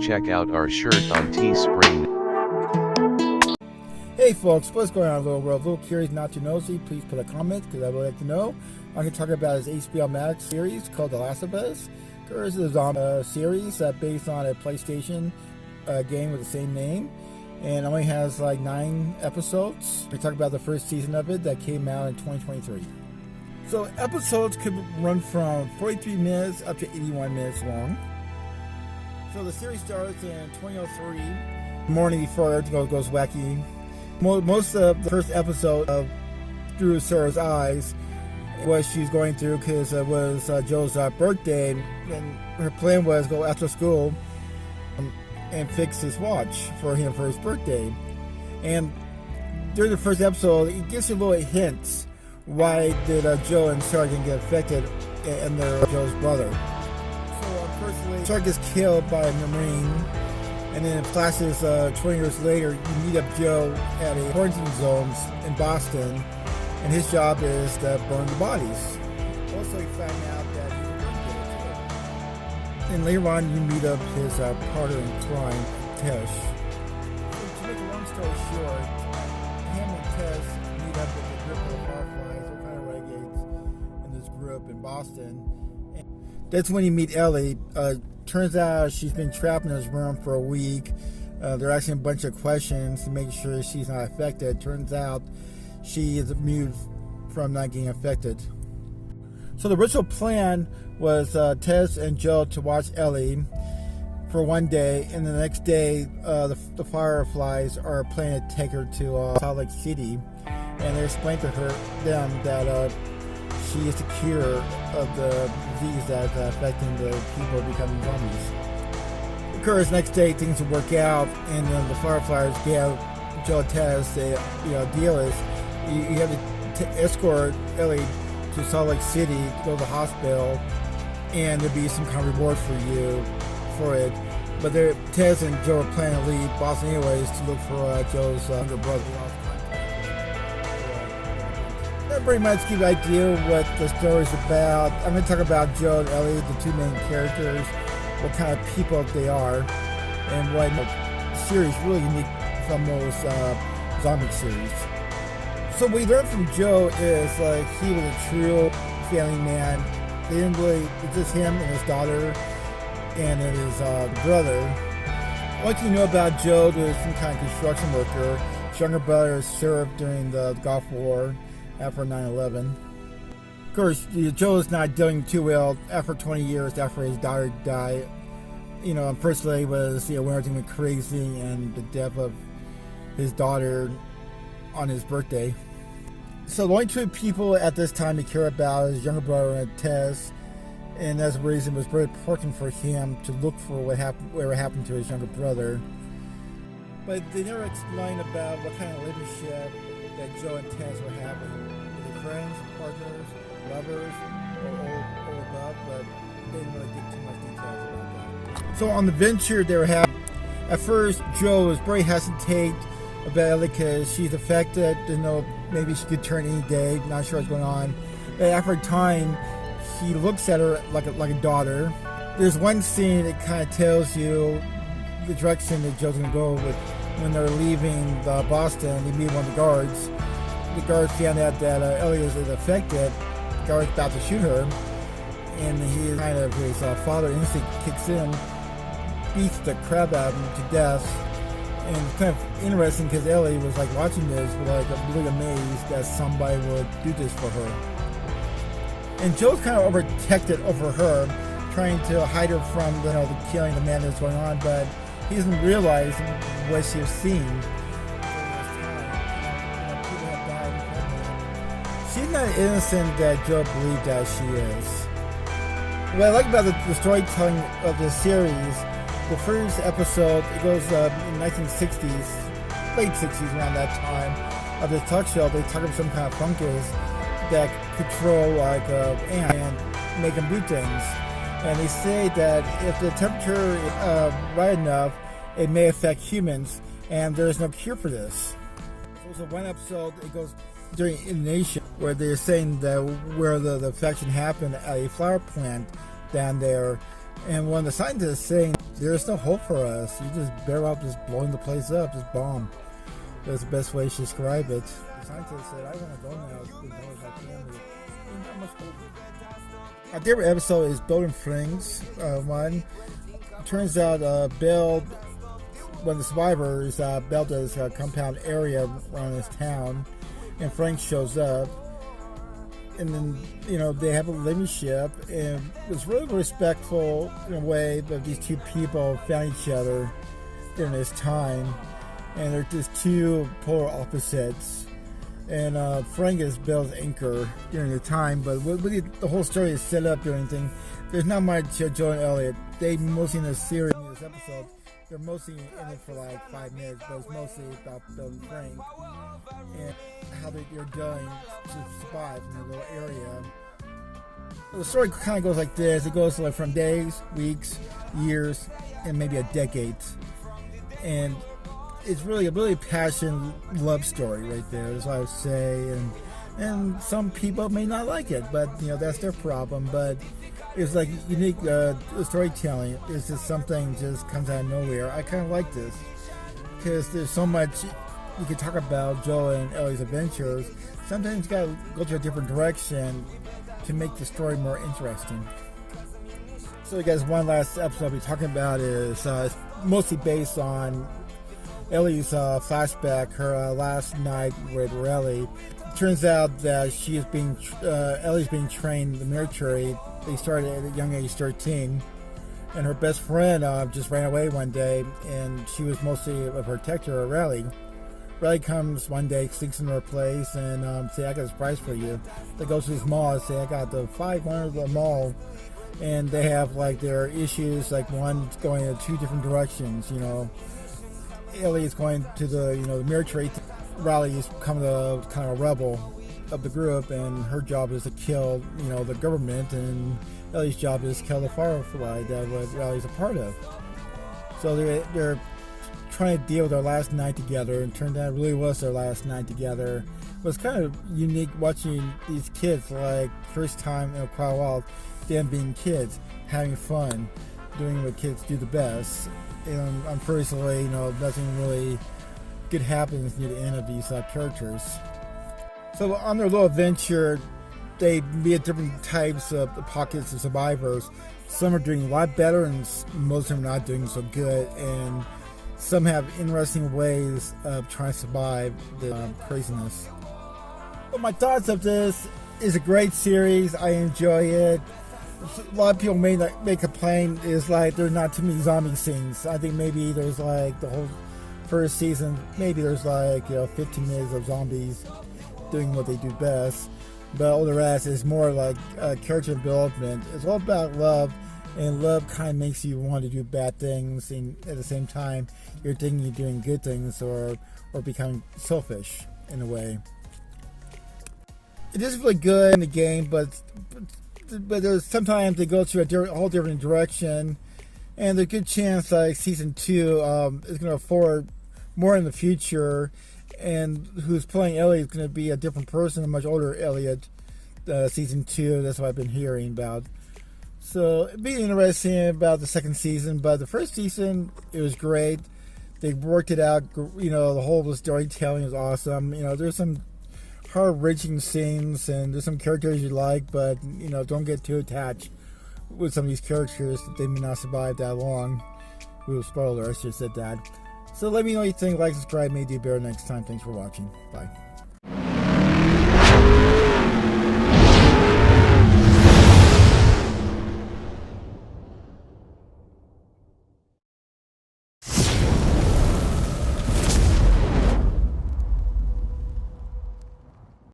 check out our shirt on Teespring. Hey folks, what's going on in the little world? A little curious, not too nosy, please put a comment because I would like to know. I'm going to talk about his HBO Max series called The Last of Us. This is a series based on a PlayStation game with the same name, and only has like 9 episodes. We talk about the first season of it that came out in 2023. So episodes could run from 43 minutes up to 81 minutes long. So the series starts in 2003, morning before everything goes wacky. Most of the first episode of through Sarah's eyes was she's going through because it was Joe's birthday, and her plan was go after school and fix his watch for him for his birthday. And during the first episode, it gives you little hints why did Joe and Sarah get affected, and they're Joe's brother. So personally, Sarah gets killed by a Marine. And then it flashes 20 years later, you meet up Joe at a quarantine zone in Boston, and his job is to burn the bodies. Also, you find out that he's a drug dealer too. And later on, you meet up his partner in crime, Tess. So to make a long story short, him and Tess meet up with a group of fireflies, or kind of renegades, in this group in Boston. And that's when you meet Ellie. Turns out she's been trapped in this room for a week. They're asking a bunch of questions to make sure she's not affected. Turns out she is immune from not getting affected. So the original plan was Tess and Joe to watch Ellie for one day, and the next day the Fireflies are planning to take her to Salt Lake City, and they explain to them that she is the cure of the disease that's affecting the people becoming zombies. Of course, next day things will work out, and then the Fireflies get Joe and Tess. The deal is you have to escort Ellie to Salt Lake City, go to the hospital, and there'll be some kind of reward for you for it. But Tess and Joe are planning to leave Boston anyways to look for Joe's younger brother. That pretty much gives you an idea what the story's about. I'm going to talk about Joe and Ellie, the two main characters, what kind of people they are, and why the series is really unique from most zombie series. So what we learned from Joe is he was a true family man. They didn't really, it's just him and his daughter and then his brother. One thing you know about Joe, there's some kind of construction worker. His younger brother served during the Gulf War after 9/11. Of course, Joe is not doing too well after 20 years after his daughter died. Personally, was when everything went crazy and the death of his daughter on his birthday. So the only two people at this time he cared about is his younger brother and Tess, and that's the reason it was very important for him to look for whatever happened to his younger brother. But they never explained about what kind of relationship that Joe and Tess were having. Were they friends, partners, lovers, or above? But they didn't really get too much details about that. So on the venture they were having, at first Joe was very hesitant about Ellie because she's affected. Didn't know maybe she could turn any day. Not sure what's going on. But after a time, he looks at her like a daughter. There's one scene that kind of tells you the direction that Joe's going to go with. When they're leaving Boston, they meet one of the guards. The guards found out that Ellie is affected. The guard's about to shoot her, and his father instinct kicks in, beats the crap out of him to death. And it's kind of interesting because Ellie was watching this, really amazed that somebody would do this for her. And Joe's kind of overprotected over her, trying to hide her from the killing, the man that's going on, but he doesn't realize what she was seeing during this time. People have died in front of her. She's not innocent that Joe believed that she is. What I like about the storytelling of the series, the first episode, it goes in the 1960s, late 60s around that time, of the talk show. They talk about some kind of fungus that control ants and make them do things. And they say that if the temperature is right enough, it may affect humans, and there's no cure for this. So one episode, it goes during Indonesia, where they're saying that where the infection happened at a flower plant down there, And when the scientists saying there's no hope for us, you just better off just blowing the place up, just bomb. That's the best way to describe it. The scientist said, I want to go now. It's been telling my family. Ain't that much hope. Our favorite episode is Building Things. One. It turns out Bill, one of the survivors, built this compound area around his town, and Frank shows up. And then, they have a relationship, and it was really respectful in a way that these two people found each other during this time. And they're just two polar opposites. And Frank is Bill's anchor during the time, but the whole story is set up during things. There's not much Joe and Elliot. They mostly in this series, in this episode, they're mostly in it for like 5 minutes, but it's mostly about Bill and Frank and how they're going to survive in their little area. The story kind of goes like this. It goes like from days, weeks, years, and maybe a decade. And it's really a really passionate love story right there, is what I would say. And some people may not like it, but that's their problem. But it's like unique storytelling. It's just something just comes out of nowhere. I kind of like this because there's so much you can talk about Joe and Ellie's adventures. Sometimes you gotta go to a different direction to make the story more interesting. So, guys, one last episode I'll be talking about is mostly based on Ellie's flashback, her last night with Ellie. It turns out that Ellie's being trained in the military. They started at a young age, 13, and her best friend just ran away one day, and she was mostly a protector of Ellie. Ellie comes one day, sneaks into her place, and say, I got a surprise for you. They go to this mall and say, I got the 500 of the mall, and they have like their issues, like one going in 2 different directions, Ellie is going to the military. Riley is becoming the kind of rebel of the group, and her job is to kill the government, and Ellie's job is to kill the firefly that Riley's a part of. So they're trying to deal with their last night together, and turned out it really was their last night together. It was kind of unique watching these kids, like first time in quite a while, them being kids, having fun, doing what kids do the best. And unfortunately, nothing really good happens near the end of these characters. So on their little adventure, they meet different types of pockets of survivors. Some are doing a lot better, and most of them are not doing so good. And some have interesting ways of trying to survive the craziness. But my thoughts of this is a great series. I enjoy it. A lot of people may complain is like there's not too many zombie scenes. I think maybe there's like the whole first season, maybe there's like 15 minutes of zombies doing what they do best. But all the rest is more like character development. It's all about love, and love kind of makes you want to do bad things, and at the same time you're thinking you're doing good things or becoming selfish in a way. It is really good in the game, but there's sometimes they go to a whole different direction, and there's a good chance like season 2 is going to afford more in the future, and who's playing Ellie is going to be a different person, a much older Elliot. Season 2, that's what I've been hearing about. So it'd be interesting about the second season, but the first season, it was great. They worked it out, the whole storytelling is awesome. There's some heart-wrenching scenes, and there's some characters you like, but don't get too attached with some of these characters that they may not survive that long. Spoiler, I should have said that. So let me know what you think. Like, subscribe, maybe do better next time. Thanks for watching. Bye.